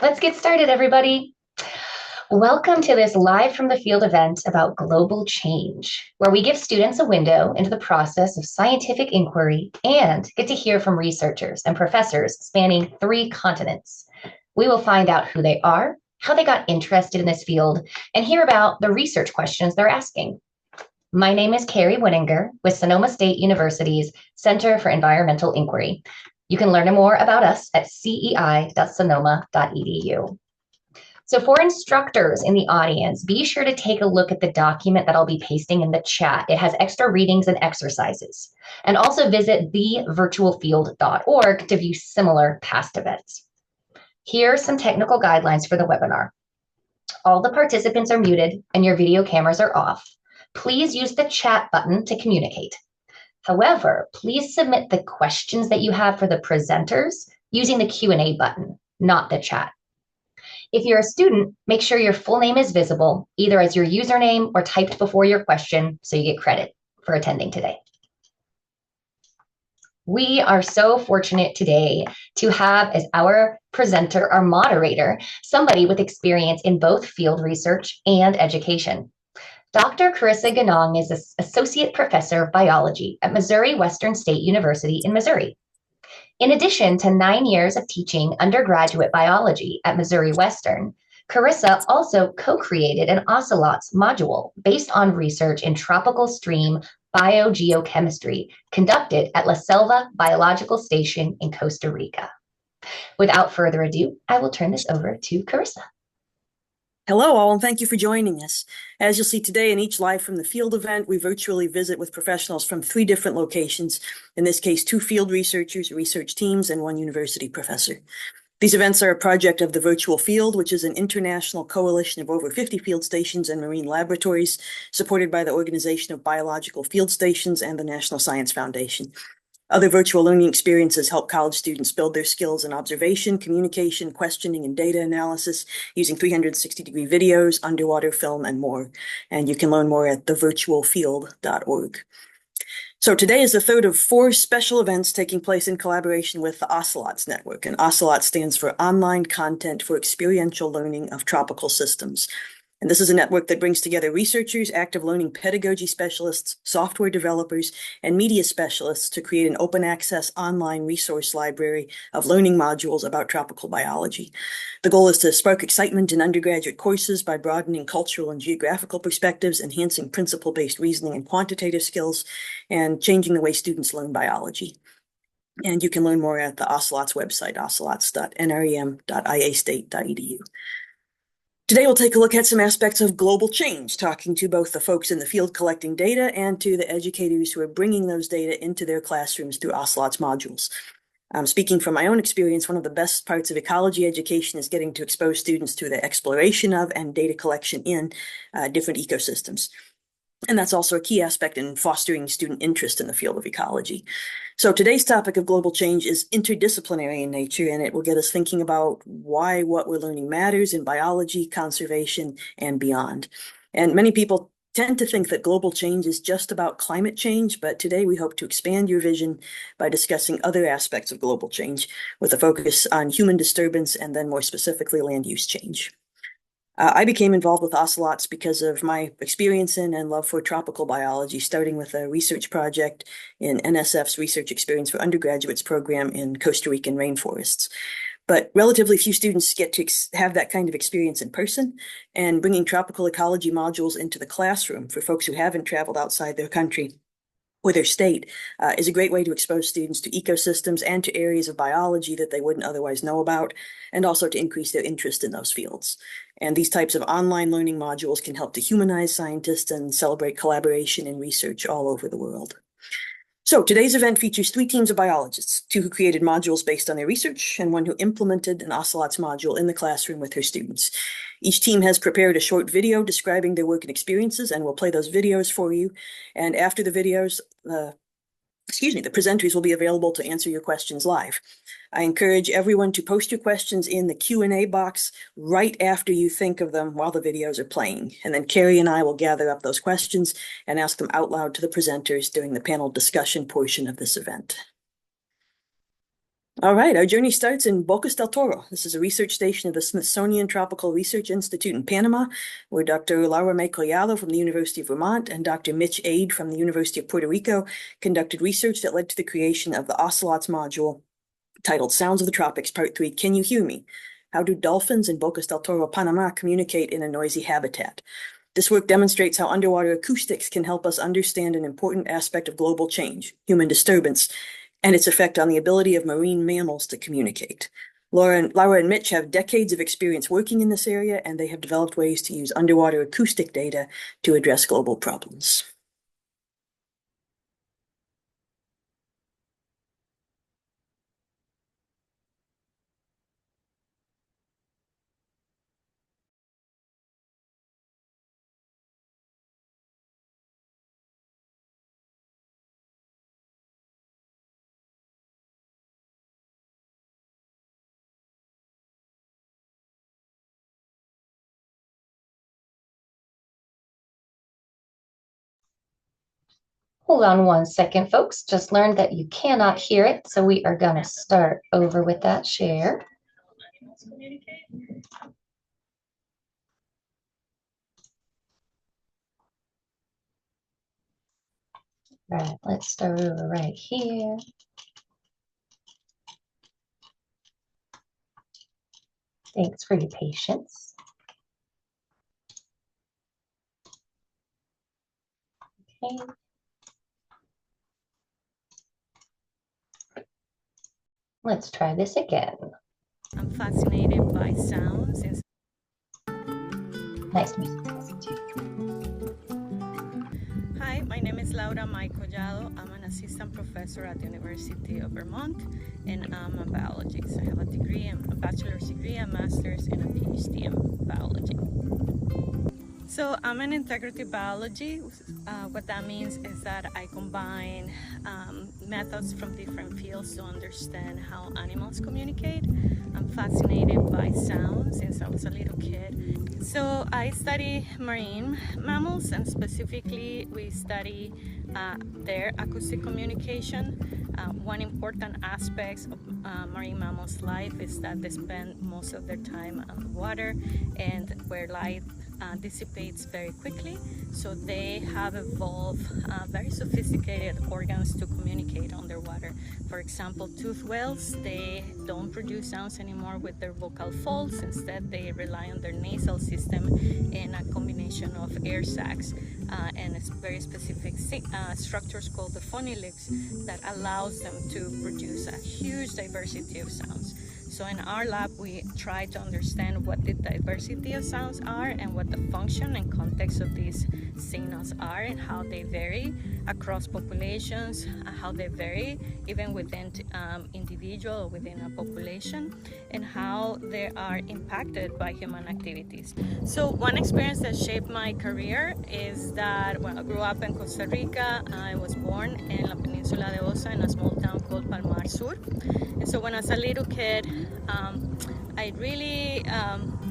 Let's get started, everybody. Welcome to this live from the field event about global change, where we give students a window into the process of scientific inquiry and get to hear from researchers and professors spanning 3 continents. We will find out who they are, how they got interested in this field, and hear about the research questions they're asking. My name is Carrie Winninger with Sonoma State University's Center for Environmental Inquiry. You can learn more about us at cei.sonoma.edu. So for instructors in the audience, be sure to take a look at the document that I'll be pasting in the chat. It has extra readings and exercises. And also visit thevirtualfield.org to view similar past events. Here are some technical guidelines for the webinar. All the participants are muted and your video cameras are off. Please use the chat button to communicate. However, please submit the questions that you have for the presenters using the Q&A button, not the chat. If you're a student, make sure your full name is visible, either as your username or typed before your question, so you get credit for attending today. We are so fortunate today to have as our presenter, our moderator, somebody with experience in both field research and education. Dr. Carissa Ganong is an associate professor of biology at Missouri Western State University in Missouri. In addition to 9 years of teaching undergraduate biology at Missouri Western, Carissa also co-created an ocelots module based on research in tropical stream biogeochemistry conducted at La Selva Biological Station in Costa Rica. Without further ado, I will turn this over to Carissa. Hello all, and thank you for joining us. As you'll see today in each Live from the Field event, we virtually visit with professionals from 3 different locations, in this case 2 field researchers, research teams, and 1 university professor. These events are a project of the Virtual Field, which is an international coalition of over 50 field stations and marine laboratories, supported by the Organization of Biological Field Stations and the National Science Foundation. Other virtual learning experiences help college students build their skills in observation, communication, questioning, and data analysis using 360-degree videos, underwater film, and more. And you can learn more at thevirtualfield.org. So today is the 3rd of 4 special events taking place in collaboration with the Ocelots Network. And Ocelot stands for Online Content for Experiential Learning of Tropical Systems. And this is a network that brings together researchers, active learning pedagogy specialists, software developers, and media specialists to create an open access online resource library of learning modules about tropical biology. The goal is to spark excitement in undergraduate courses by broadening cultural and geographical perspectives, enhancing principle-based reasoning and quantitative skills, and changing the way students learn biology. And you can learn more at the Ocelots website, ocelots.nrem.iastate.edu. Today, we'll take a look at some aspects of global change, talking to both the folks in the field collecting data and to the educators who are bringing those data into their classrooms through Ocelots modules. Speaking from my own experience, one of the best parts of ecology education is getting to expose students to the exploration of and data collection in different ecosystems. And that's also a key aspect in fostering student interest in the field of ecology. So today's topic of global change is interdisciplinary in nature, and it will get us thinking about why what we're learning matters in biology, conservation, and beyond. And many people tend to think that global change is just about climate change, but today we hope to expand your vision by discussing other aspects of global change with a focus on human disturbance and then more specifically land use change. I became involved with ocelots because of my experience in and love for tropical biology, starting with a research project in NSF's Research Experience for Undergraduates program in Costa Rican rainforests. But relatively few students get to have that kind of experience in person, and bringing tropical ecology modules into the classroom for folks who haven't traveled outside their country or their state is a great way to expose students to ecosystems and to areas of biology that they wouldn't otherwise know about, and also to increase their interest in those fields. And these types of online learning modules can help to humanize scientists and celebrate collaboration and research all over the world. So today's event features 3 teams of biologists, 2 who created modules based on their research, and 1 who implemented an ocelots module in the classroom with her students. Each team has prepared a short video describing their work and experiences, and we'll play those videos for you. And after the videos, the presenters will be available to answer your questions live. I encourage everyone to post your questions in the Q&A box right after you think of them while the videos are playing. And then Carrie and I will gather up those questions and ask them out loud to the presenters during the panel discussion portion of this event. All right, our journey starts in Bocas del Toro. This is a research station of the Smithsonian Tropical Research Institute in Panama, where Dr. Laura May Collado from the University of Vermont and Dr. Mitch Aid from the University of Puerto Rico conducted research that led to the creation of the Ocelots module titled Sounds of the Tropics, Part 3, Can You Hear Me? How do dolphins in Bocas del Toro, Panama communicate in a noisy habitat? This work demonstrates how underwater acoustics can help us understand an important aspect of global change, human disturbance, and its effect on the ability of marine mammals to communicate. Laura and Mitch have decades of experience working in this area, and they have developed ways to use underwater acoustic data to address global problems. Hold on one second, folks. Just learned that you cannot hear it, so we are going to start over with that share. All right, let's start over right here. Thanks for your patience. Okay. Let's try this again. I'm fascinated by sounds. Nice music to listen to. Hi, my name is Laura May Collado. I'm an assistant professor at the University of Vermont, and I'm a biologist. I have a degree, a bachelor's degree, a master's, and a PhD in biology. So I'm an integrative biology. What that means is that I combine methods from different fields to understand how animals communicate. I'm fascinated by sound since I was a little kid. So I study marine mammals, and specifically we study their acoustic communication. One important aspect of marine mammals' life is that they spend most of their time on water, and where light dissipates very quickly, so they have evolved very sophisticated organs to communicate underwater. For example, toothed whales, they don't produce sounds anymore with their vocal folds. Instead, they rely on their nasal system in a combination of air sacs and very specific structures called the phonoliths that allows them to produce a huge diversity of sounds. So in our lab, we try to understand what the diversity of sounds are and what the function and context of these signals are, and how they vary across populations, how they vary even within individual or within a population, and how they are impacted by human activities. So one experience that shaped my career is that when I grew up in Costa Rica, I was born in La Peninsula de Osa in a small town called Palmar Sur. And so when I was a little kid, I really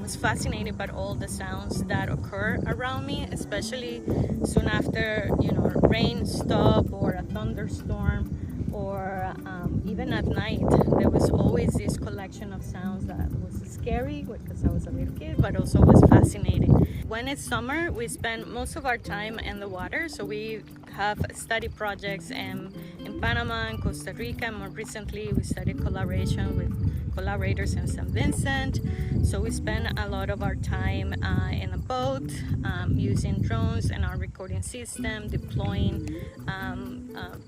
was fascinated by all the sounds that occur around me, especially soon after, rain stop or a thunderstorm, or even at night. There was always this collection of sounds that was scary because I was a little kid, but also was fascinating. When it's summer, we spend most of our time in the water, so we have study projects in Panama and Costa Rica, and more recently we studied collaboration with collaborators in St. Vincent. So we spend a lot of our time in a boat, using drones and our recording system, deploying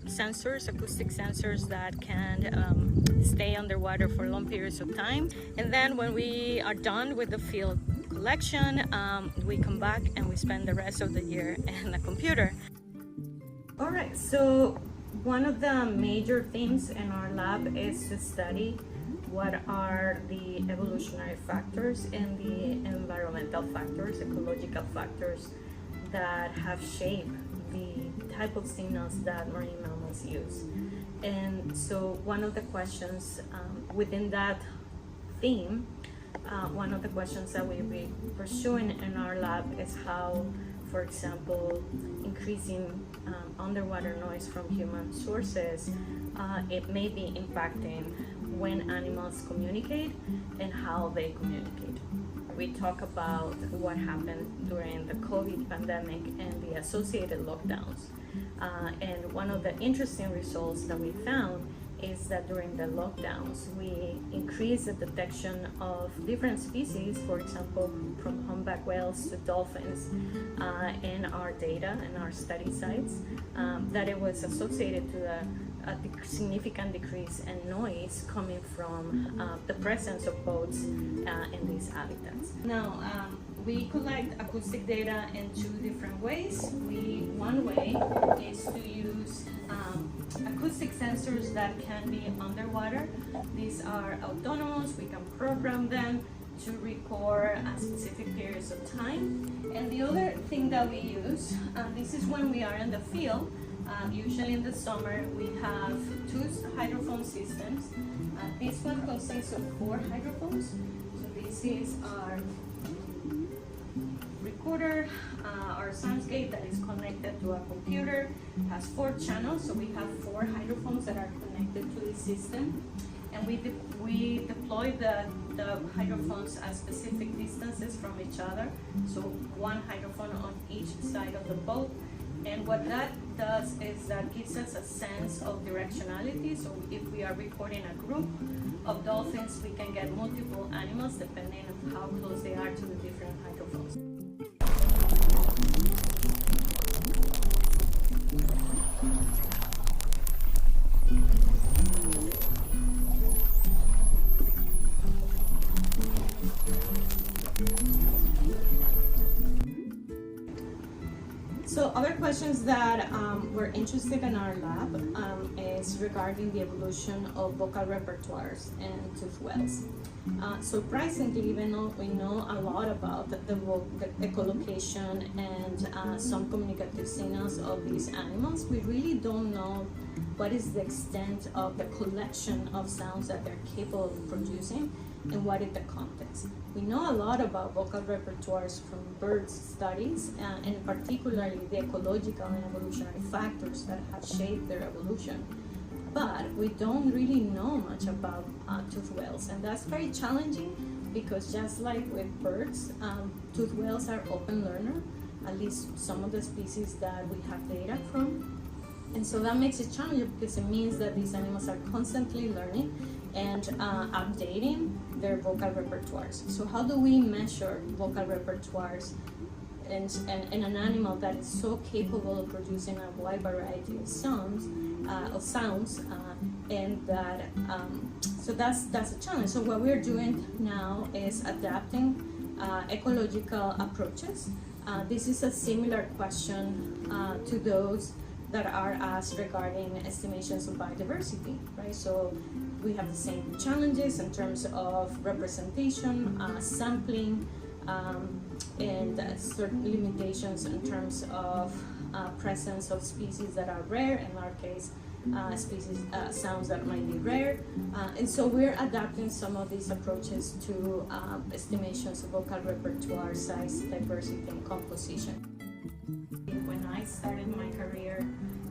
sensors, acoustic sensors that can stay underwater for long periods of time. And then when we are done with the field collection, we come back and we spend the rest of the year in the computer. All right, so one of the major themes in our lab is to study what are the evolutionary factors and the environmental factors, ecological factors that have shaped the type of signals that marine mammals use. And so one of the questions within that theme, one of the questions that we'll be pursuing in our lab is how, for example, increasing underwater noise from human sources, it may be impacting when animals communicate and how they communicate. We talk about what happened during the COVID pandemic and the associated lockdowns. And one of the interesting results that we found is that during the lockdowns, we increased the detection of different species, for example, from humpback whales to dolphins, in our data and our study sites, that it was associated to a significant decrease in noise coming from the presence of boats in these habitats. Now, we collect acoustic data in two different ways. One way is to use acoustic sensors that can be underwater. These are autonomous. We can program them to record specific periods of time. And the other thing that we use, this is when we are in the field. Usually in the summer, we have two hydrophone systems. This one consists of 4 hydrophones. So this is our recorder, our soundscape that is connected to a computer. It has 4 channels, so we have 4 hydrophones that are connected to the system. And we deploy the hydrophones at specific distances from each other. So 1 hydrophone on each side of the boat. And what that does is that gives us a sense of directionality. So if we are recording a group of dolphins, we can get multiple animals depending on how close they are to the different hydrophones. So other questions that were interested in our lab is regarding the evolution of vocal repertoires in toothed whales. Surprisingly, even though we know a lot about the echolocation and some communicative signals of these animals, we really don't know what is the extent of the collection of sounds that they're capable of producing and what is the context. We know a lot about vocal repertoires from bird studies, and particularly the ecological and evolutionary factors that have shaped their evolution. But we don't really know much about toothed whales, and that's very challenging because just like with birds, toothed whales are open learner, at least some of the species that we have data from. And so that makes it challenging because it means that these animals are constantly learning and updating their vocal repertoires. So how do we measure vocal repertoires in an animal that is so capable of producing a wide variety of sounds, and that so that's a challenge. So what we're doing now is adapting ecological approaches. This is a similar question to those that are asked regarding estimations of biodiversity, right? So we have the same challenges in terms of representation, sampling, and certain limitations in terms of presence of species that are rare, in our case, sounds that might be rare. And so we're adapting some of these approaches to estimations of vocal repertoire, size, diversity, and composition. When I started my career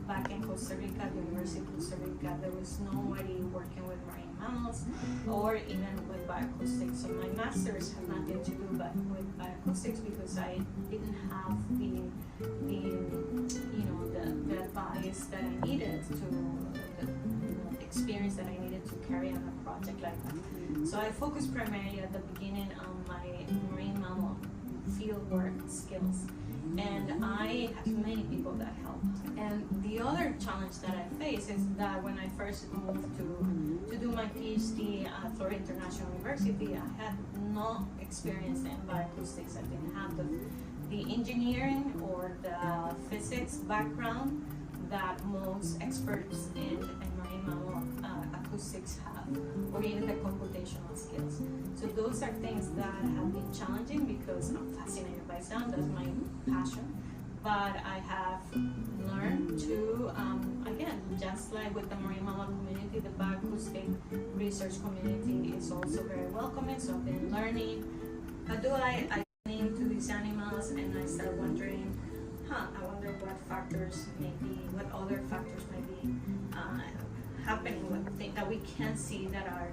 back in Costa Rica, the University of Costa Rica, there was nobody working with marine mammals or even with bioacoustics. So my master's had nothing to do but with bioacoustics because I didn't have the advice that I needed the experience that I needed to carry on a project like that. So I focused primarily at the beginning on my marine mammal fieldwork skills. And I have many people that helped. And the other challenge that I face is that when I first moved to do my PhD at Florida International University, I had no experience in bioacoustics. I didn't have the engineering or the physics background that most experts in marine mammal acoustics have, or even the computational skills. So those are things that have been challenging because I'm fascinated by sound, that's my passion. But I have learned to, again, just like with the marine mammal community, the bioacoustic research community is also very welcoming. So I've been learning, how do I name to these animals, and I start wondering, I wonder what factors what other factors may be happening, that we can see that are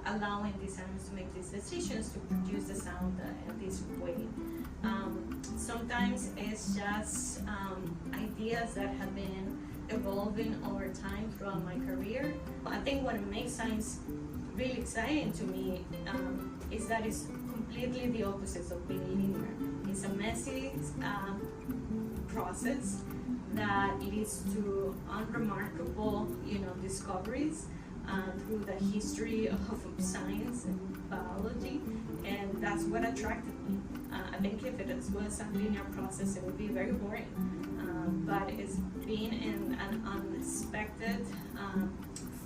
allowing these animals to make these decisions to produce the sound in this way. Sometimes it's just ideas that have been evolving over time throughout my career. I think what makes science really exciting to me is that it's completely the opposite of being linear. It's a messy process that leads to unremarkable, discoveries through the history of science and biology, and that's what attracted me. I think if it was a linear process, it would be very boring. But it's been in an unexpected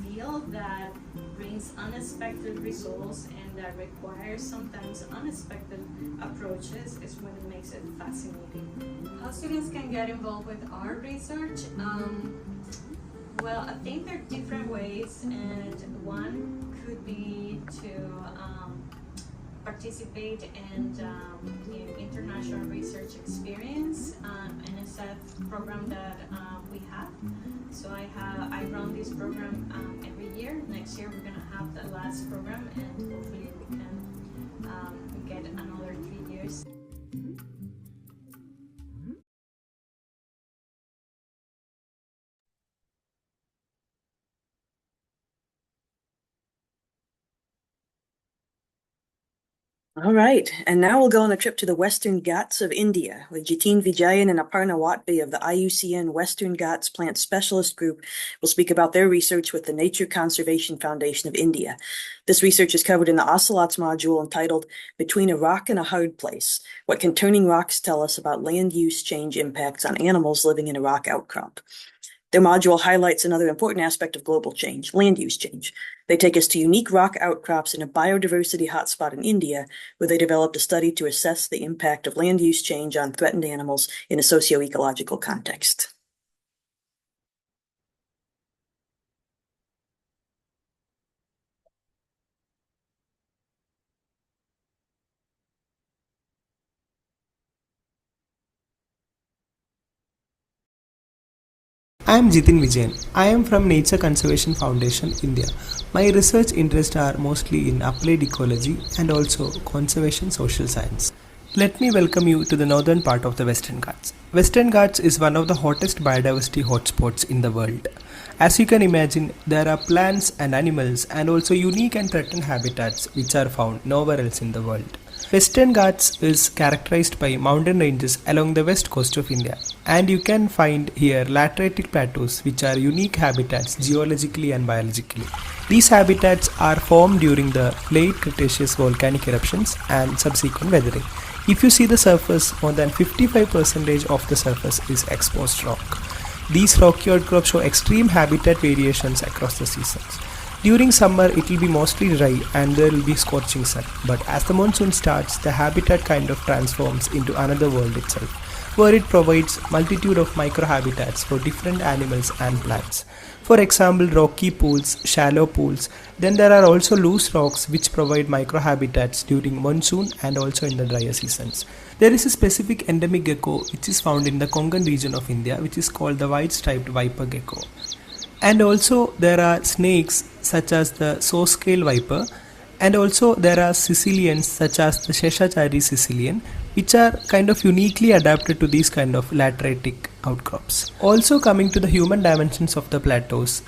field that brings unexpected results and that requires sometimes unexpected approaches is when it makes it fascinating. How students can get involved with our research? Well, I think there are different ways, and one could be to participate in international research experience, and it's a program that we have. So I run this program every year. Next year we're going to have the last program, and hopefully we can get another 3 years. All right, and now we'll go on a trip to the Western Ghats of India with Jitin Vijayan and Aparna Watbe of the IUCN Western Ghats Plant Specialist Group will speak about their research with the Nature Conservation Foundation of India. This research is covered in the Ocelots module entitled Between a Rock and a Hard Place, What Can Turning Rocks Tell Us About Land Use Change Impacts on Animals Living in a Rock Outcrop. Their module highlights another important aspect of global change, land use change. They take us to unique rock outcrops in a biodiversity hotspot in India, where they developed a study to assess the impact of land use change on threatened animals in a socio-ecological context. I am Jitin Vijayan. I am from Nature Conservation Foundation, India. My research interests are mostly in applied ecology and also conservation social science. Let me welcome you to the northern part of the Western Ghats. Western Ghats is one of the hottest biodiversity hotspots in the world. As you can imagine, there are plants and animals and also unique and threatened habitats which are found nowhere else in the world. Western Ghats is characterized by mountain ranges along the west coast of India, and you can find here lateritic plateaus which are unique habitats geologically and biologically. These habitats are formed during the late Cretaceous volcanic eruptions and subsequent weathering. If you see the surface, more than 55% of the surface is exposed rock. These rocky outcrops show extreme habitat variations across the seasons. During summer, it will be mostly dry and there will be scorching sun. But as the monsoon starts, the habitat kind of transforms into another world itself, where it provides multitude of microhabitats for different animals and plants. For example, rocky pools, shallow pools. Then there are also loose rocks which provide microhabitats during monsoon and also in the drier seasons. There is a specific endemic gecko which is found in the Konkan region of India, which is called the white-striped viper gecko. And also there are snakes such as the saw-scale viper, and also there are Sicilians such as the Sheshachari Sicilian, which are kind of uniquely adapted to these kind of lateritic outcrops. Also coming to the human dimensions of the plateaus,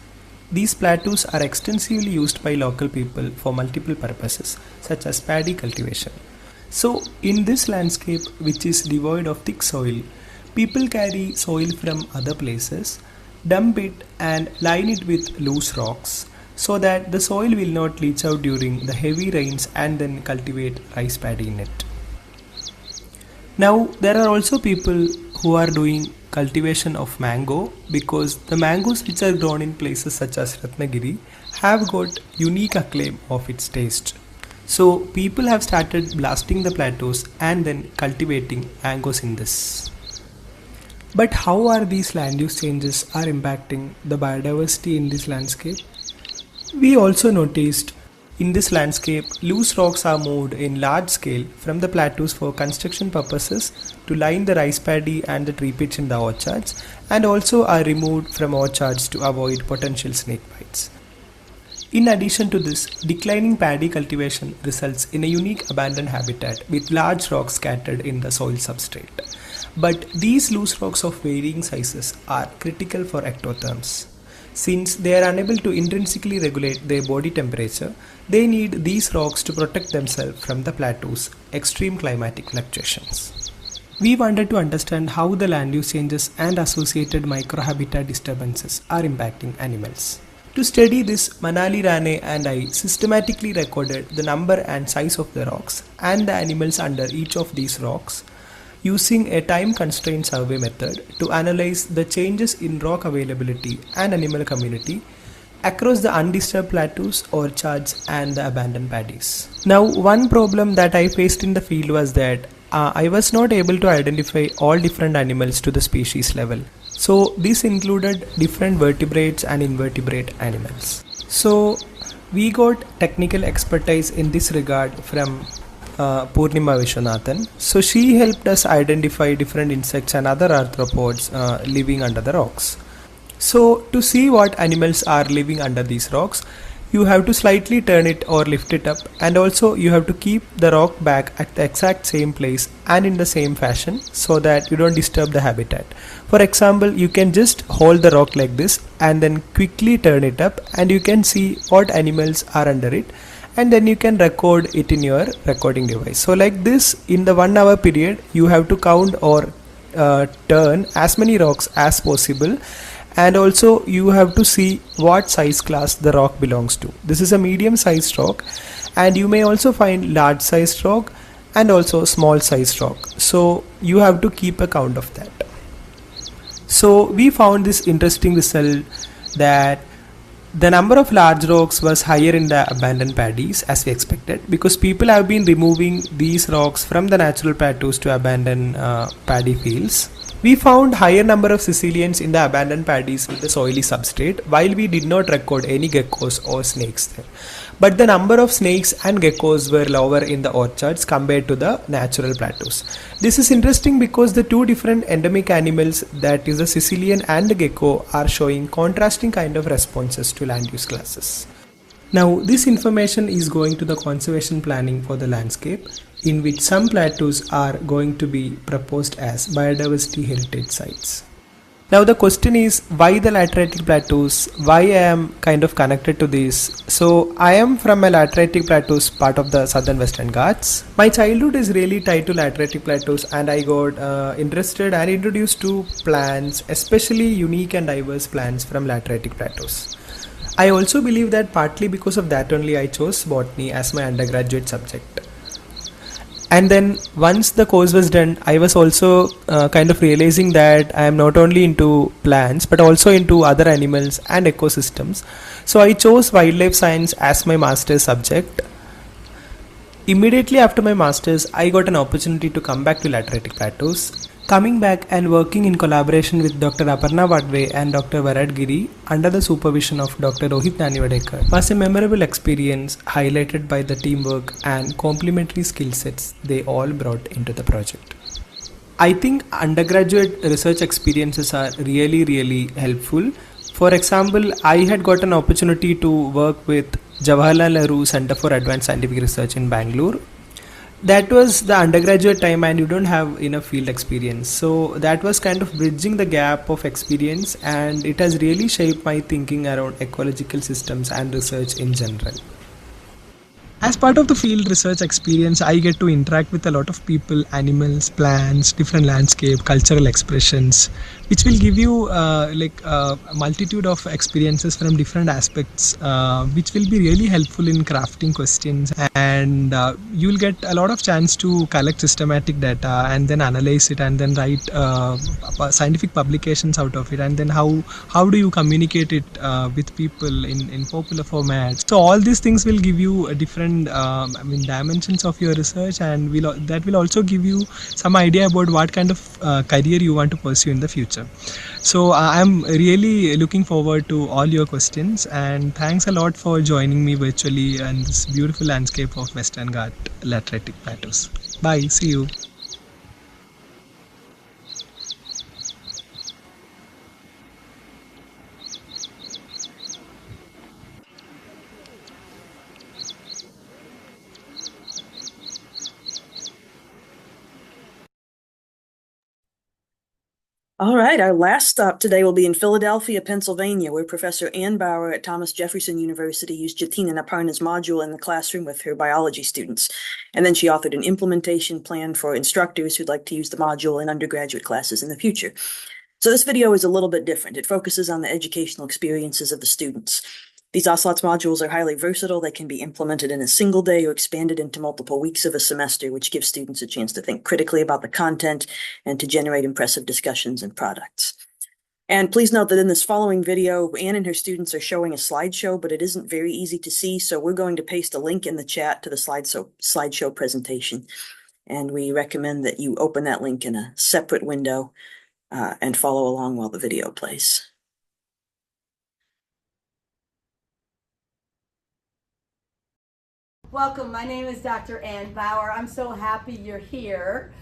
these plateaus are extensively used by local people for multiple purposes such as paddy cultivation. So in this landscape, which is devoid of thick soil, people carry soil from other places, dump it and line it with loose rocks so that the soil will not leach out during the heavy rains, and then cultivate rice paddy in it. Now there are also people who are doing cultivation of mango, because the mangoes which are grown in places such as Ratnagiri have got unique acclaim of its taste. So people have started blasting the plateaus and then cultivating mangoes in this. But how are these land use changes are impacting the biodiversity in this landscape? We also noticed In this landscape, loose rocks are moved in large scale from the plateaus for construction purposes to line the rice paddy and the tree pitch in the orchards, and also are removed from orchards to avoid potential snake bites. In addition to this, declining paddy cultivation results in a unique abandoned habitat with large rocks scattered in the soil substrate. But these loose rocks of varying sizes are critical for ectotherms. Since they are unable to intrinsically regulate their body temperature, they need these rocks to protect themselves from the plateau's extreme climatic fluctuations. We wanted to understand how the land use changes and associated microhabitat disturbances are impacting animals. To study this, Manali Rane and I systematically recorded the number and size of the rocks and the animals under each of these rocks using a time-constrained survey method to analyze the changes in rock availability and animal community across the undisturbed plateaus, orchards, and the abandoned paddies. Now, one problem that I faced in the field was that I was not able to identify all different animals to the species level. So, this included different vertebrates and invertebrate animals. So, we got technical expertise in this regard from Purnima Vishwanathan. So she helped us identify different insects and other arthropods living under the rocks. So to see what animals are living under these rocks, you have to slightly turn it or lift it up, and also you have to keep the rock back at the exact same place and in the same fashion so that you don't disturb the habitat. For example, you can just hold the rock like this and then quickly turn it up, and you can see what animals are under it, and then you can record it in your recording device. So like this, in the 1 hour period, you have to count or turn as many rocks as possible, and also you have to see what size class the rock belongs to. This is a medium sized rock, and you may also find large sized rock and also small sized rock. So you have to keep a count of that. So we found this interesting result that the number of large rocks was higher in the abandoned paddies as we expected, because people have been removing these rocks from the natural plateaus to abandoned paddy fields. We found higher number of caecilians in the abandoned paddies with the soily substrate, while we did not record any geckos or snakes there. But the number of snakes and geckos were lower in the orchards compared to the natural plateaus. This is interesting because the two different endemic animals, that is the caecilian and the gecko, are showing contrasting kind of responses to land use classes. Now, this information is going to the conservation planning for the landscape, in which some plateaus are going to be proposed as biodiversity heritage sites. Now the question is, why the lateritic plateaus? Why I am kind of connected to this? So I am from a lateritic plateaus, part of the southern western Ghats. My childhood is really tied to lateritic plateaus, and I got interested and introduced to plants, especially unique and diverse plants from lateritic plateaus. I also believe that partly because of that only I chose botany as my undergraduate subject. And then once the course was done, I was also kind of realizing that I am not only into plants but also into other animals and ecosystems. So I chose wildlife science as my master's subject. Immediately after my master's, I got an opportunity to come back to lateritic plateaus. Coming back and working in collaboration with Dr. Aparna Vadve and Dr. Varad Giri under the supervision of Dr. Rohit Naniwadekar was a memorable experience, highlighted by the teamwork and complementary skill sets they all brought into the project. I think undergraduate research experiences are really helpful. For example, I had got an opportunity to work with Jawaharlal Nehru Center for Advanced Scientific Research in Bangalore. That was the undergraduate time and you don't have enough field experience. So that was kind of bridging the gap of experience, and it has really shaped my thinking around ecological systems and research in general. As part of the field research experience, I get to interact with a lot of people, animals, plants, different landscape, cultural expressions, which will give you a multitude of experiences from different aspects, which will be really helpful in crafting questions, and you will get a lot of chance to collect systematic data and then analyze it and then write scientific publications out of it, and then how do you communicate it with people in popular formats. So all these things will give you a different dimensions of your research, and that will also give you some idea about what kind of career you want to pursue in the future. future. So I'm really looking forward to all your questions, and thanks a lot for joining me virtually on this beautiful landscape of Western Ghat Lateritic Plateaus. Bye, see you. All right, our last stop today will be in Philadelphia, Pennsylvania, where Professor Ann Bauer at Thomas Jefferson University used Jatina Naparna's module in the classroom with her biology students. And then she authored an implementation plan for instructors who'd like to use the module in undergraduate classes in the future. So this video is a little bit different. It focuses on the educational experiences of the students. These Ocelots modules are highly versatile. They can be implemented in a single day or expanded into multiple weeks of a semester, which gives students a chance to think critically about the content and to generate impressive discussions and products. And please note that in this following video, Anne and her students are showing a slideshow, but it isn't very easy to see, so we're going to paste a link in the chat to the slideshow presentation. And we recommend that you open that link in a separate window and follow along while the video plays. Welcome, my name is Dr. Ann Bauer. I'm so happy you're here.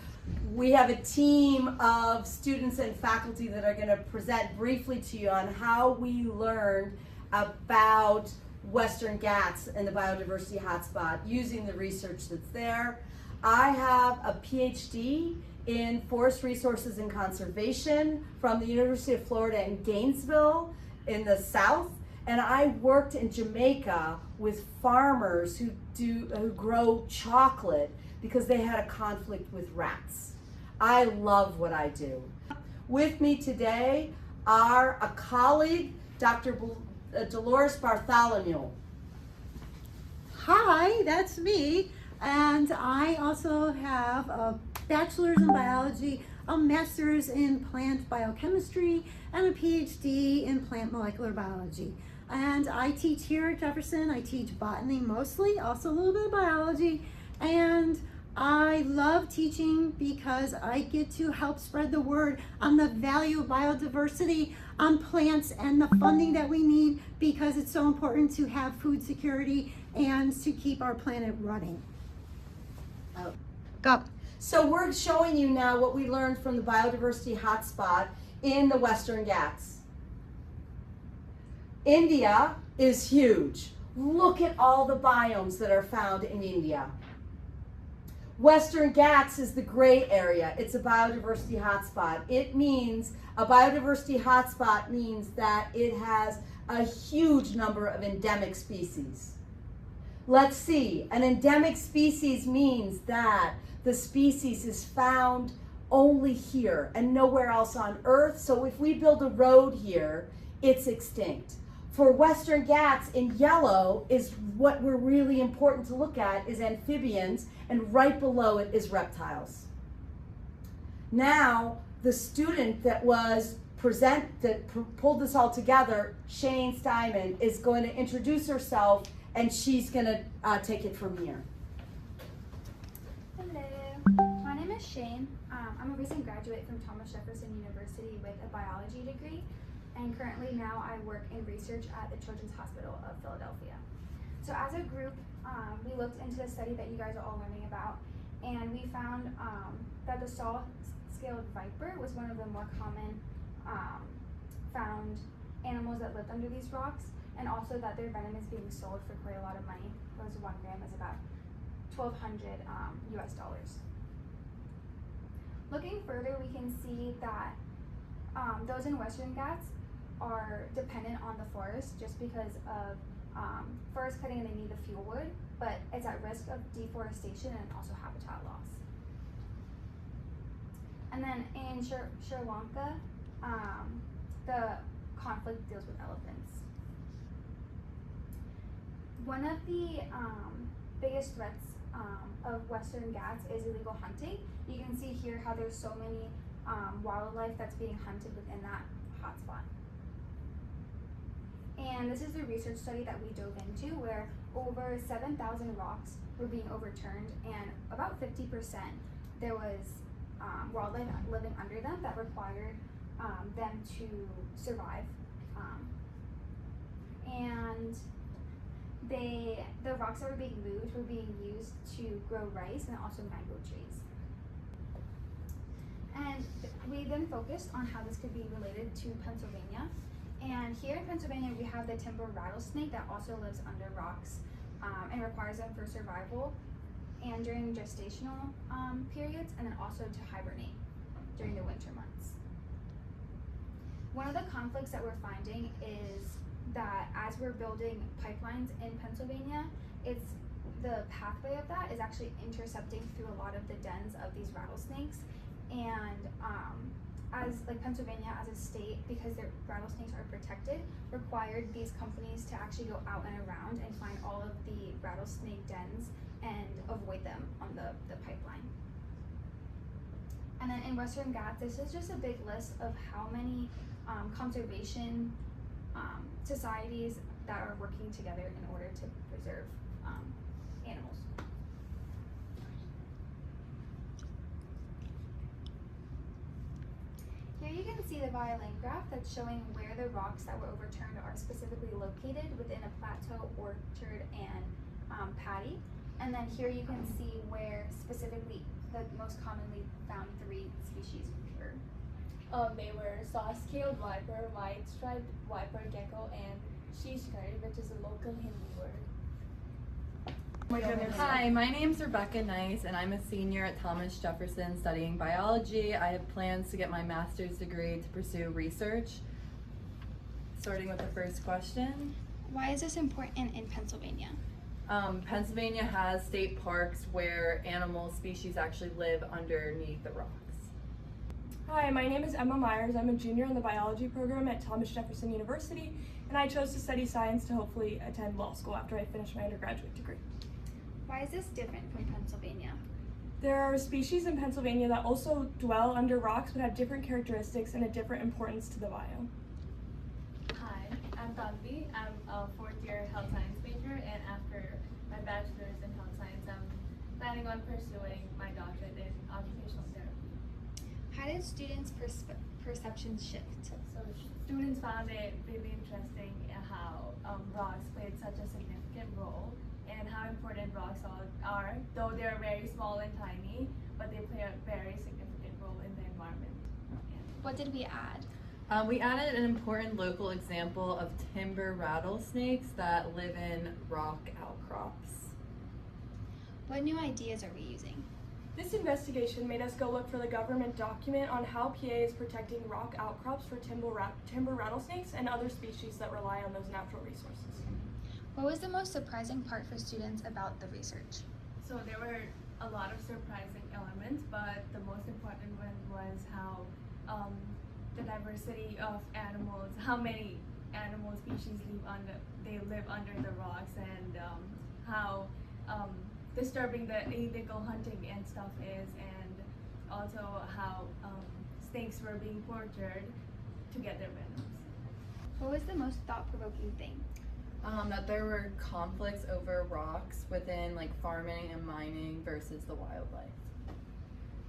We have a team of students and faculty that are going to present briefly to you on how we learned about Western Ghats and the biodiversity hotspot using the research that's there. I have a PhD in forest resources and conservation from the University of Florida in Gainesville in the South. And I worked in Jamaica with farmers who grow chocolate because they had a conflict with rats. I love what I do. With me today are a colleague, Dr. Dolores Bartholomew. Hi, that's me. And I also have a bachelor's in biology, a master's in plant biochemistry, and a PhD in plant molecular biology. And I teach here at Jefferson. I teach botany mostly, also a little bit of biology. And I love teaching because I get to help spread the word on the value of biodiversity on plants and the funding that we need, because it's so important to have food security and to keep our planet running. Go. So we're showing you now what we learned from the biodiversity hotspot in the Western Ghats. India is huge. Look at all the biomes that are found in India. Western Ghats is the gray area. It's a biodiversity hotspot. It means, a biodiversity hotspot means that it has a huge number of endemic species. Let's see, an endemic species means that the species is found only here and nowhere else on Earth. So if we build a road here, it's extinct. For Western Ghats, in yellow is what we're really important to look at is amphibians, and right below it is reptiles. Now, the student that pulled this all together, Shane Steinman, is going to introduce herself, and she's going to take it from here. Hello, my name is Shane. I'm a recent graduate from Thomas Jefferson University with a biology degree, and currently now I work in research at the Children's Hospital of Philadelphia. So as a group, we looked into the study that you guys are all learning about, and we found that the saw-scaled viper was one of the more common found animals that lived under these rocks, and also that their venom is being sold for quite a lot of money, because 1 gram is about $1,200 US dollars. Looking further, we can see that those in Western Ghats are dependent on the forest just because of forest cutting, and they need the fuel wood, but it's at risk of deforestation and also habitat loss. And then in Sri Lanka, the conflict deals with elephants. One of the biggest threats of Western Ghats is illegal hunting. You can see here how there's so many wildlife that's being hunted within that hotspot. And this is the research study that we dove into, where over 7,000 rocks were being overturned, and about 50% there was wildlife living under them that required them to survive. And the rocks that were being moved were being used to grow rice and also mango trees. And we then focused on how this could be related to Pennsylvania. And here in Pennsylvania, we have the timber rattlesnake that also lives under rocks and requires them for survival and during gestational periods, and then also to hibernate during the winter months. One of the conflicts that we're finding is that as we're building pipelines in Pennsylvania, the pathway of that is actually intercepting through a lot of the dens of these rattlesnakes. And as like Pennsylvania as a state, because their rattlesnakes are protected, required these companies to actually go out and around and find all of the rattlesnake dens and avoid them on the pipeline. And then in Western Ghats, this is just a big list of how many conservation societies that are working together in order to preserve animals. Here you can see the violin graph that's showing where the rocks that were overturned are specifically located within a plateau, orchard, and paddy. And then here you can see where specifically the most commonly found 3 species were. They were saw-scaled viper, white-striped viper gecko, and sheeshkari, which is a local Hindi word. Hi, my name's Rebecca Nice, and I'm a senior at Thomas Jefferson studying biology. I have plans to get my master's degree to pursue research. Starting with the first question. Why is this important in Pennsylvania? Pennsylvania has state parks where animal species actually live underneath the rocks. Hi, my name is Emma Myers. I'm a junior in the biology program at Thomas Jefferson University, and I chose to study science to hopefully attend law school after I finish my undergraduate degree. Why is this different from Pennsylvania? There are species in Pennsylvania that also dwell under rocks but have different characteristics and a different importance to the biome. Hi, I'm Tanvi. I'm a 4th-year health science major, and after my bachelor's in health science, I'm planning on pursuing my doctorate in occupational therapy. How did students' perceptions shift? So students found it really interesting how rocks played such a significant role and how important rocks are, though they're very small and tiny, but they play a very significant role in the environment. What did we add? We added an important local example of timber rattlesnakes that live in rock outcrops. What new ideas are we using? This investigation made us go look for the government document on how PA is protecting rock outcrops for timber rattlesnakes and other species that rely on those natural resources. What was the most surprising part for students about the research? So there were a lot of surprising elements, but the most important one was how the diversity of animals, how many animal species live under the rocks, and how disturbing the illegal hunting and stuff is, and also how snakes were being tortured to get their venoms. What was the most thought-provoking thing? That there were conflicts over rocks within like farming and mining versus the wildlife.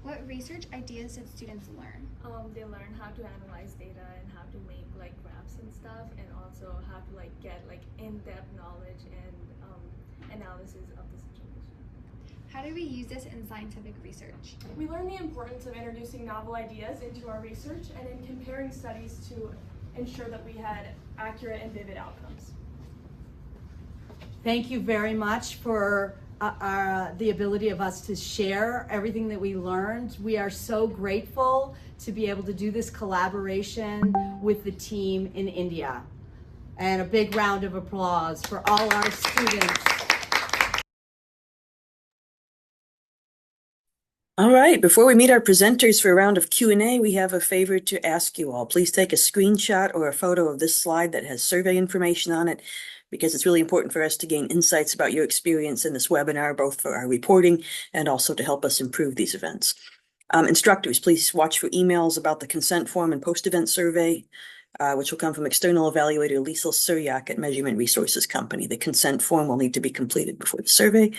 What research ideas did students learn? They learn how to analyze data and how to make like graphs and stuff, and also how to like get like in-depth knowledge and analysis of the situation. How do we use this in scientific research? We learned the importance of introducing novel ideas into our research and in comparing studies to ensure that we had accurate and vivid outcomes. Thank you very much for the ability of us to share everything that we learned. We are so grateful to be able to do this collaboration with the team in India. And a big round of applause for all our students. All right, before we meet our presenters for a round of Q&A, we have a favor to ask you all. Please take a screenshot or a photo of this slide that has survey information on it, because it's really important for us to gain insights about your experience in this webinar, both for our reporting and also to help us improve these events. Instructors, please watch for emails about the consent form and post-event survey, which will come from external evaluator Liesl Suryak at Measurement Resources Company. The consent form will need to be completed before the survey.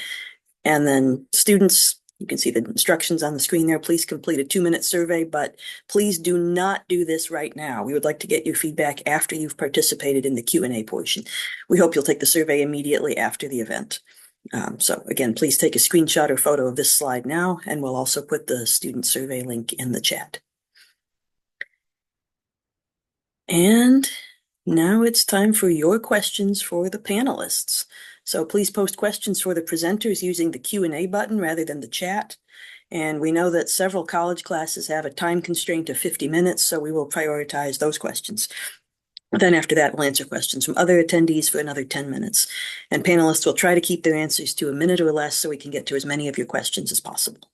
And then students, You can see the instructions on the screen there. Please complete a 2-minute survey, but please do not do this right now. We would like to get your feedback after you've participated in the Q&A portion. We hope you'll take the survey immediately after the event. So again, please take a screenshot or photo of this slide now, and we'll also put the student survey link in the chat. And now it's time for your questions for the panelists. So please post questions for the presenters using the Q&A button rather than the chat. And we know that several college classes have a time constraint of 50 minutes, so we will prioritize those questions. Then after that, we'll answer questions from other attendees for another 10 minutes. And panelists will try to keep their answers to a minute or less so we can get to as many of your questions as possible.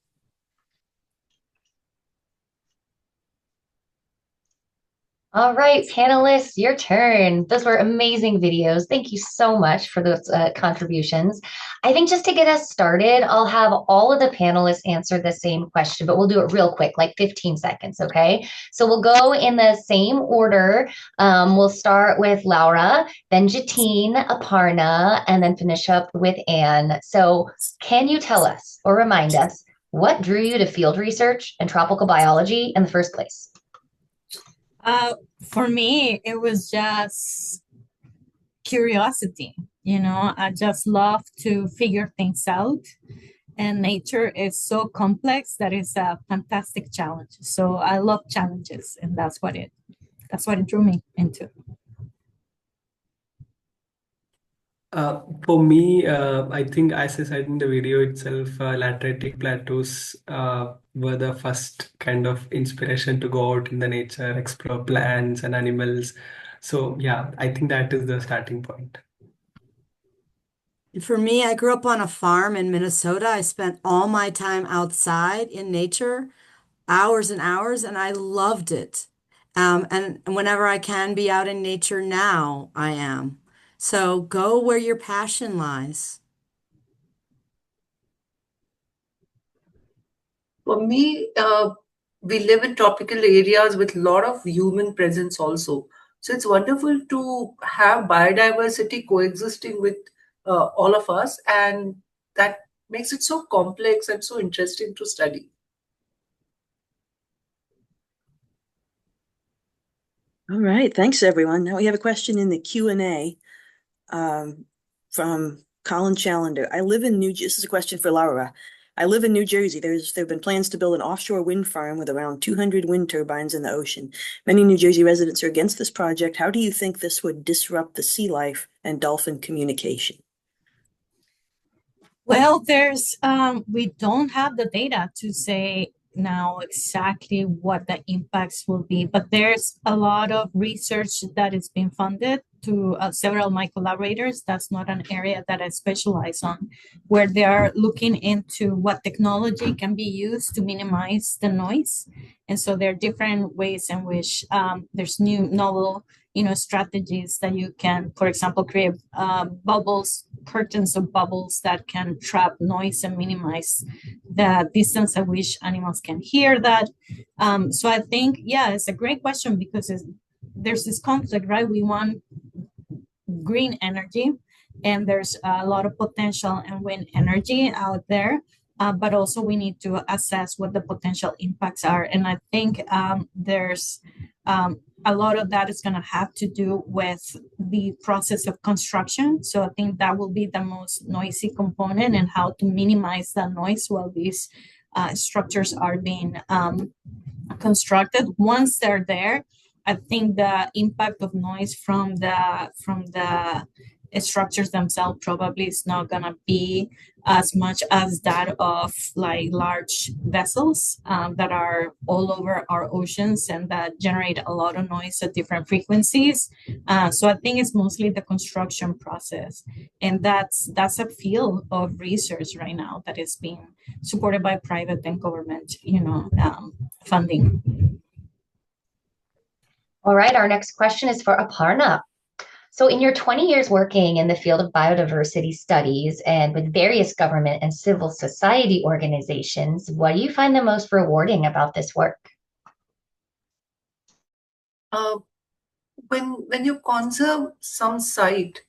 All right, panelists, your turn. Those were amazing videos. Thank you so much for those contributions. I think just to get us started, I'll have all of the panelists answer the same question, but we'll do it real quick, like 15 seconds, okay? So we'll go in the same order. We'll start with Laura, then Jatine, Aparna, and then finish up with Anne. So can you tell us or remind us what drew you to field research and tropical biology in the first place? For me, it was just curiosity. You know, I just love to figure things out. And nature is so complex that it's a fantastic challenge. So I love challenges, and that's what it drew me into. For me, I think, as I said in the video itself, lateritic plateaus were the first kind of inspiration to go out in the nature, explore plants and animals. So yeah, I think that is the starting point. For me, I grew up on a farm in Minnesota. I spent all my time outside in nature, hours and hours, and I loved it. And whenever I can be out in nature now, I am. So go where your passion lies. For me, we live in tropical areas with a lot of human presence also. So it's wonderful to have biodiversity coexisting with all of us, and that makes it so complex and so interesting to study. All right, thanks everyone. Now we have a question in the Q&A from Colin Challenger. This is a question for Laura. I live in New Jersey. There have been plans to build an offshore wind farm with around 200 wind turbines in the ocean. Many New Jersey residents are against this project. How do you think this would disrupt the sea life and dolphin communication? Well, we don't have the data to say now exactly what the impacts will be, but there's a lot of research that is being funded to several of my collaborators. That's not an area that I specialize on, where they are looking into what technology can be used to minimize the noise. And so there are different ways in which there's new novel strategies that you can, for example, create curtains of bubbles that can trap noise and minimize the distance at which animals can hear that. So I think, yeah, it's a great question because there's this conflict, right? We want green energy, and there's a lot of potential in wind energy out there. But also we need to assess what the potential impacts are. And I think there's a lot of that is going to have to do with the process of construction. So I think that will be the most noisy component, and how to minimize that noise while these structures are being constructed. Once they're there, I think the impact of noise from the structures themselves probably is not going to be as much as that of like large vessels that are all over our oceans and that generate a lot of noise at different frequencies. So I think it's mostly the construction process, and that's a field of research right now that is being supported by private and government, funding. All right, our next question is for Aparna. So in your 20 years working in the field of biodiversity studies and with various government and civil society organizations, what do you find the most rewarding about this work? When you conserve some site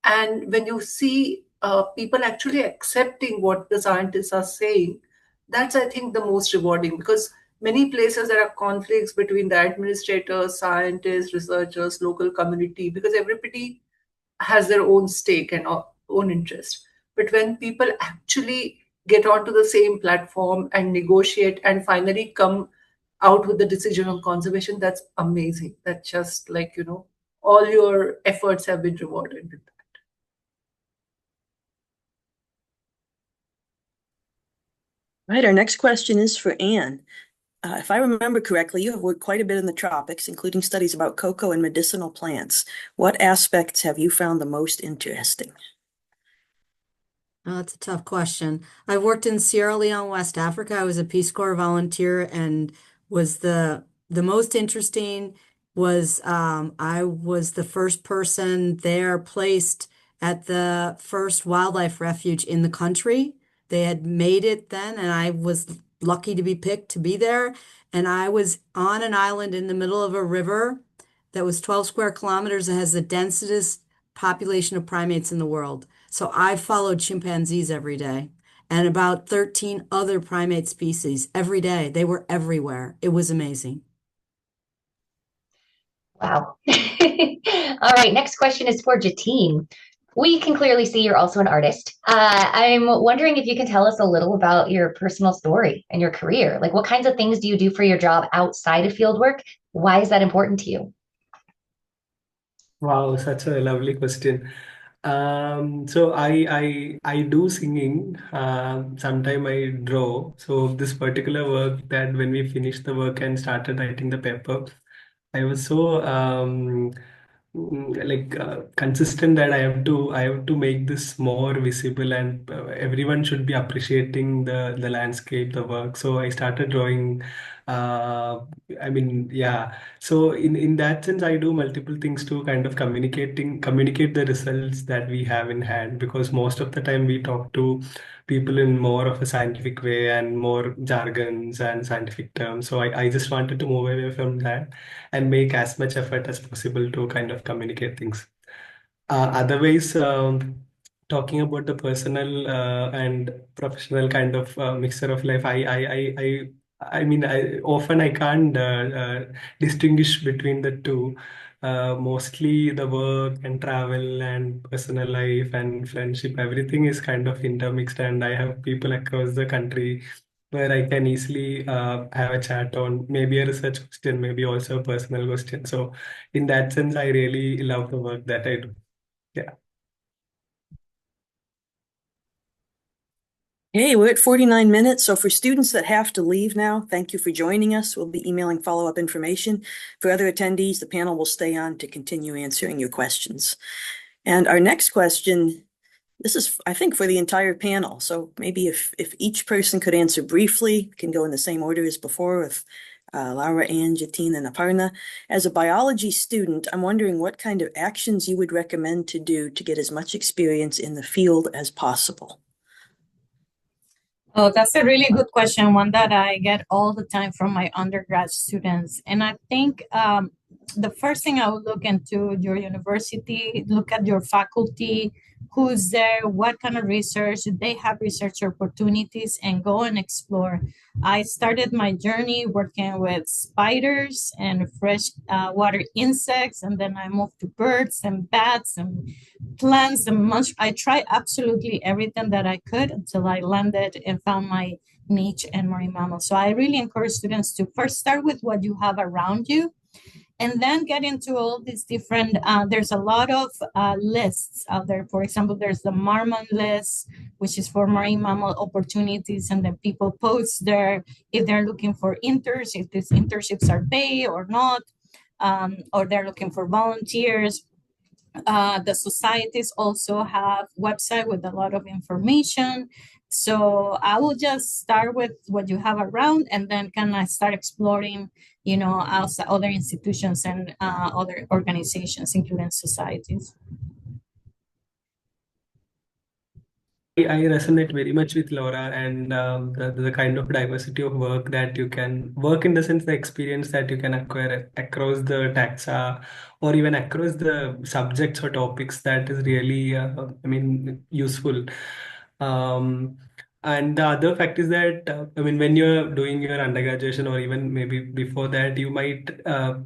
and when you see people actually accepting what the scientists are saying, That's, I think, the most rewarding, because many places there are conflicts between the administrators, scientists, researchers, local community, because everybody has their own stake and own interest. But when people actually get onto the same platform and negotiate and finally come out with the decision on conservation, that's amazing. That's just like, all your efforts have been rewarded with that. Right, our next question is for Anne. If I remember correctly, you have worked quite a bit in the tropics, including studies about cocoa and medicinal plants. What aspects have you found the most interesting? Oh, that's a tough question. I've worked in Sierra Leone, West Africa. I was a Peace Corps volunteer, and was the most interesting was I was the first person there placed at the first wildlife refuge in the country. They had made it then, and I was lucky to be picked to be there. And I was on an island in the middle of a river that was 12 square kilometers that has the densest population of primates in the world. So I followed chimpanzees every day and about 13 other primate species every day. They were everywhere. It was amazing. Wow. All right, next question is for Jatine. We can clearly see you're also an artist. I'm wondering if you can tell us a little about your personal story and your career. Like, what kinds of things do you do for your job outside of field work? Why is that important to you? Wow, such a lovely question. So I do singing. Sometime I draw. So this particular work, that when we finished the work and started writing the paper, I was so consistent that I have to make this more visible, and everyone should be appreciating the landscape, the work. So I started drawing. Uh, I mean, yeah. So in that sense, I do multiple things to kind of communicate the results that we have in hand, because most of the time we talk to people in more of a scientific way and more jargons and scientific terms. So I just wanted to move away from that and make as much effort as possible to kind of communicate things. Otherwise, talking about the personal and professional kind of mixture of life, I mean, often I can't distinguish between the two. Mostly the work and travel and personal life and friendship, everything is kind of intermixed, and I have people across the country where I can easily have a chat on maybe a research question, maybe also a personal question. So in that sense, I really love the work that I do. Yeah. Hey, we're at 49 minutes. So for students that have to leave now, thank you for joining us. We'll be emailing follow-up information. For other attendees, the panel will stay on to continue answering your questions. And our next question, this is, I think, for the entire panel. So maybe if each person could answer briefly, can go in the same order as before with Laura, Ann, Jatine, and Aparna. As a biology student, I'm wondering what kind of actions you would recommend to do to get as much experience in the field as possible. Oh, that's a really good question, one that I get all the time from my undergrad students. And I think the first thing I would look into your university, look at your faculty, who's there, what kind of research, they have research opportunities, and go and explore. I started my journey working with spiders and fresh water insects, and then I moved to birds and bats and plants and much. I tried absolutely everything that I could until I landed and found my niche in marine mammals. So I really encourage students to first start with what you have around you, and then get into all these different, there's a lot of lists out there. For example, there's the Marmon list, which is for marine mammal opportunities, and then people post there if they're looking for interns, if these internships are paid or not, or they're looking for volunteers. The societies also have website with a lot of information. So I will just start with what you have around, and then kind of start exploring, outside other institutions and other organizations, including societies. I resonate very much with Laura, and the kind of diversity of work that you can work, in the sense the experience that you can acquire across the taxa or even across the subjects or topics, that is really, I mean, useful. Um, And the other fact is that, I mean, when you're doing your undergraduation or even maybe before that, you might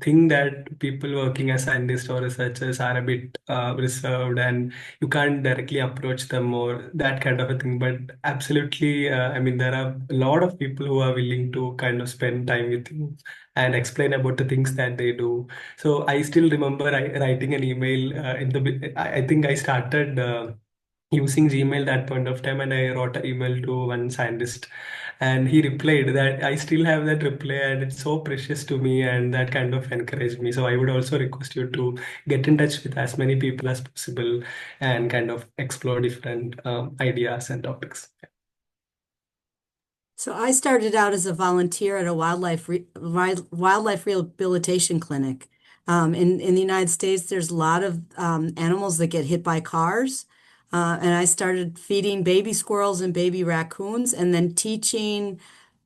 think that people working as scientists or researchers are a bit reserved and you can't directly approach them or that kind of a thing. But absolutely, I mean, there are a lot of people who are willing to kind of spend time with you and explain about the things that they do. So I still remember writing an email I think I started. Using Gmail that point of time, and I wrote an email to one scientist, and he replied that I still have that reply, and it's so precious to me, and that kind of encouraged me. So I would also request you to get in touch with as many people as possible and kind of explore different ideas and topics. So I started out as a volunteer at a wildlife rehabilitation clinic. In the United States, there's a lot of animals that get hit by cars. And I started feeding baby squirrels and baby raccoons and then teaching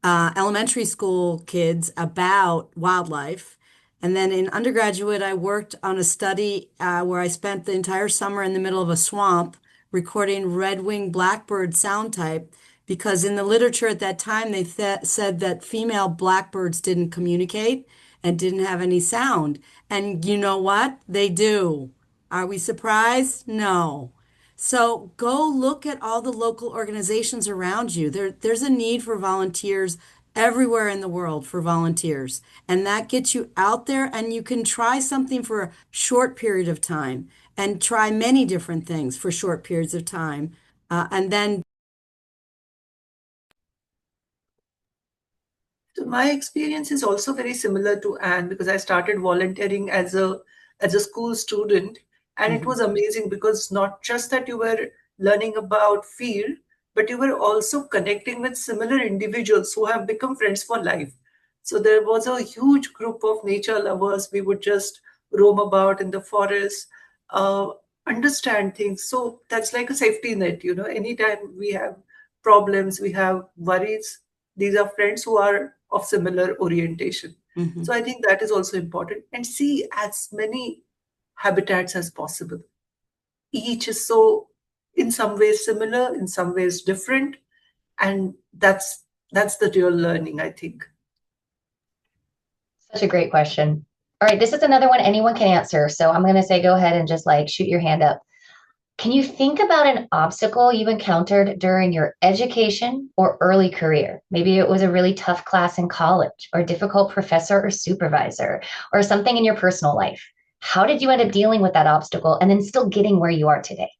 elementary school kids about wildlife. And then in undergraduate, I worked on a study where I spent the entire summer in the middle of a swamp recording red-winged blackbird sound type, because in the literature at that time, they said that female blackbirds didn't communicate and didn't have any sound. And you know what? They do. Are we surprised? No. So go look at all the local organizations around you. There's a need for volunteers everywhere in the world for volunteers. And that gets you out there, and you can try something for a short period of time and try many different things for short periods of time. And then So my experience is also very similar to Anne, because I started volunteering as a school student, and it was amazing because not just that you were learning about field, but you were also connecting with similar individuals who have become friends for life. So there was a huge group of nature lovers. We would just roam about in the forest, uh, understand things. So that's like a safety net, you know. Anytime we have problems, we have worries, these are friends who are of similar orientation. So I think that is also important. And see as many habitats as possible. Each is so, in some ways similar, in some ways different, and that's the real learning, I think. Such a great question. All right, this is another one anyone can answer. So I'm going to say go ahead and just like shoot your hand up. Can you think about an obstacle you encountered during your education or early career? Maybe it was a really tough class in college, or a difficult professor or supervisor, or something in your personal life. How did you end up dealing with that obstacle and then still getting where you are today?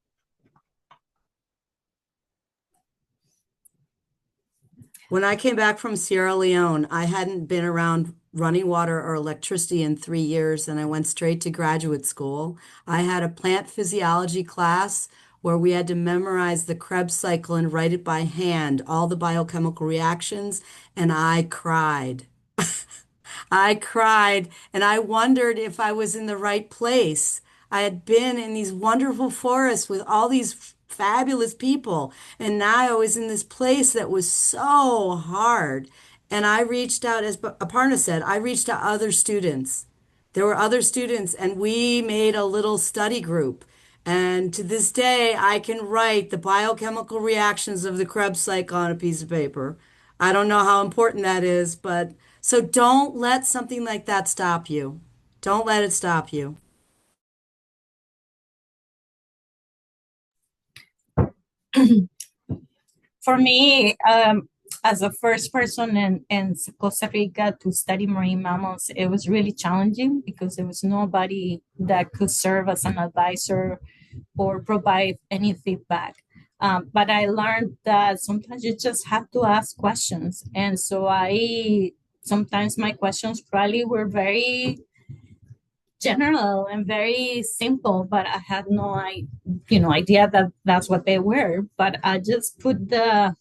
when I came back from Sierra Leone, I hadn't been around running water or electricity in 3 years, and I went straight to graduate school. I had a plant physiology class where we had to memorize the Krebs cycle and write it by hand, all the biochemical reactions, and I cried. I cried, and I wondered if I was in the right place. I had been in these wonderful forests with all these fabulous people, and now I was in this place that was so hard. And I reached out, as Aparna said, I reached out to other students. There were other students, and we made a little study group. And to this day, I can write the biochemical reactions of the Krebs cycle on a piece of paper. I don't know how important that is, but so don't let something like that stop you. Don't let it stop you. For me, as a first person in Costa Rica to study marine mammals, it was really challenging because there was nobody that could serve as an advisor or provide any feedback. But I learned that sometimes you just have to ask questions. And so sometimes my questions probably were very general and very simple, but I had no idea that that's what they were. But I just put the,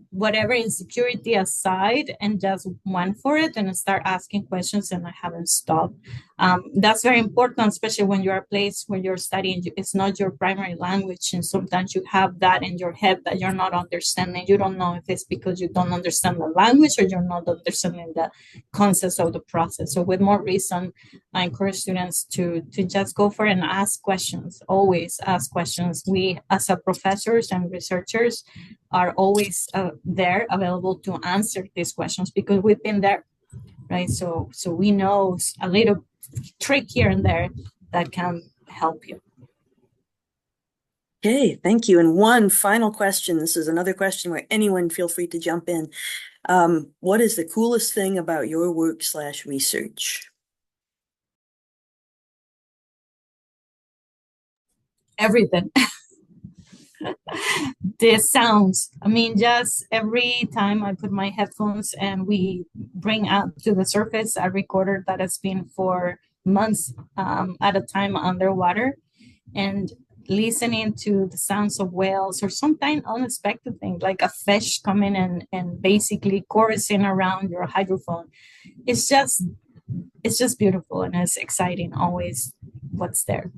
whatever insecurity aside and just went for it and start asking questions, and I haven't stopped. That's very important, especially when you're a place where you're studying, it's not your primary language. And sometimes you have that in your head that you're not understanding. You don't know if it's because you don't understand the language or you're not understanding the concepts of the process. So with more reason, I encourage students to just go for it and ask questions, always ask questions. We, as a professors and researchers, are always there available to answer these questions because we've been there, right? So we know a little trick here and there that can help you. Okay, thank you. And one final question. This is another question where anyone feel free to jump in. What is the coolest thing about your work/research? Everything. The sounds. I mean, just every time I put my headphones and we bring out to the surface a recorder that has been for months at a time underwater, and listening to the sounds of whales or sometimes unexpected things like a fish coming and basically chorusing around your hydrophone. It's just beautiful and it's exciting always what's there.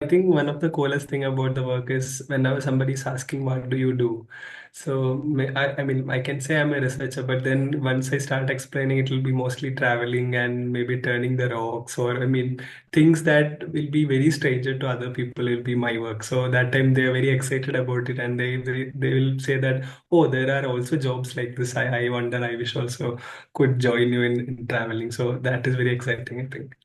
I think one of the coolest thing about the work is whenever somebody's asking, what do you do? So I mean, I can say I'm a researcher, but then once I start explaining, it will be mostly traveling and maybe turning the rocks, or I mean, things that will be very stranger to other people will be my work. So that time they are very excited about it, and they will say that, oh, there are also jobs like this. I wonder, I wish also could join you in traveling. So that is very exciting, I think.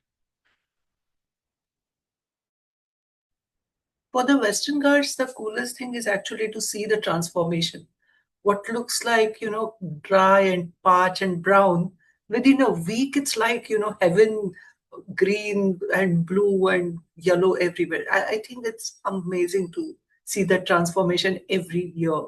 For the Western Ghats, the coolest thing is actually to see the transformation. What looks like, dry and parched and brown, within a week, it's like, heaven, green and blue and yellow everywhere. I think it's amazing to see that transformation every year.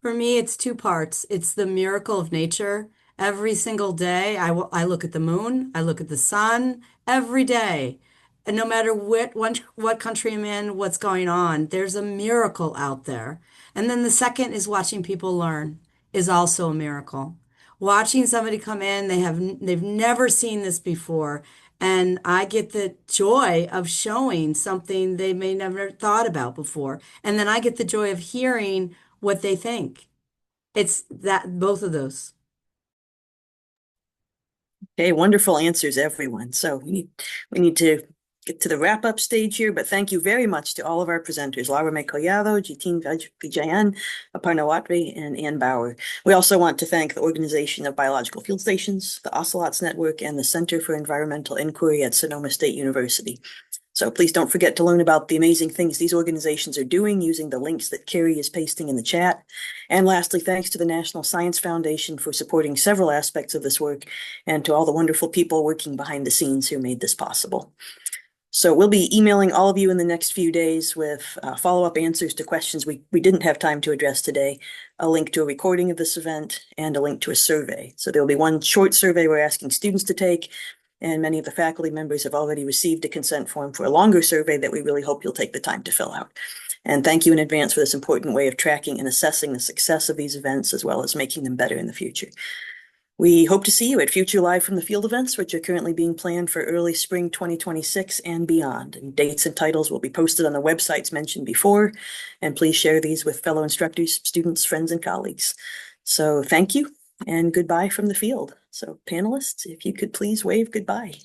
For me, it's two parts. It's the miracle of nature. Every single day, I look at the moon, I look at the sun every day. And no matter what country I'm in, what's going on, there's a miracle out there. And then the second is watching people learn is also a miracle. Watching somebody come in, they've never seen this before, and I get the joy of showing something they may never thought about before. And then I get the joy of hearing what they think. It's that both of those. Okay, wonderful answers, everyone. So we need to get to the wrap-up stage here, but thank you very much to all of our presenters, Laura May Collado, Jitin Vijayan, Aparna Watri, and Ann Bauer. We also want to thank the Organization of Biological Field Stations, the Ocelots Network, and the Center for Environmental Inquiry at Sonoma State University. So please don't forget to learn about the amazing things these organizations are doing using the links that Carrie is pasting in the chat. And lastly, thanks to the National Science Foundation for supporting several aspects of this work, and to all the wonderful people working behind the scenes who made this possible. So we'll be emailing all of you in the next few days with follow-up answers to questions we didn't have time to address today, a link to a recording of this event, and a link to a survey. So there'll be one short survey we're asking students to take, and many of the faculty members have already received a consent form for a longer survey that we really hope you'll take the time to fill out. And thank you in advance for this important way of tracking and assessing the success of these events, as well as making them better in the future. We hope to see you at future Live from the Field events, which are currently being planned for early spring 2026 and beyond. And dates and titles will be posted on the websites mentioned before. And please share these with fellow instructors, students, friends, and colleagues. So thank you and goodbye from the field. So panelists, if you could please wave goodbye.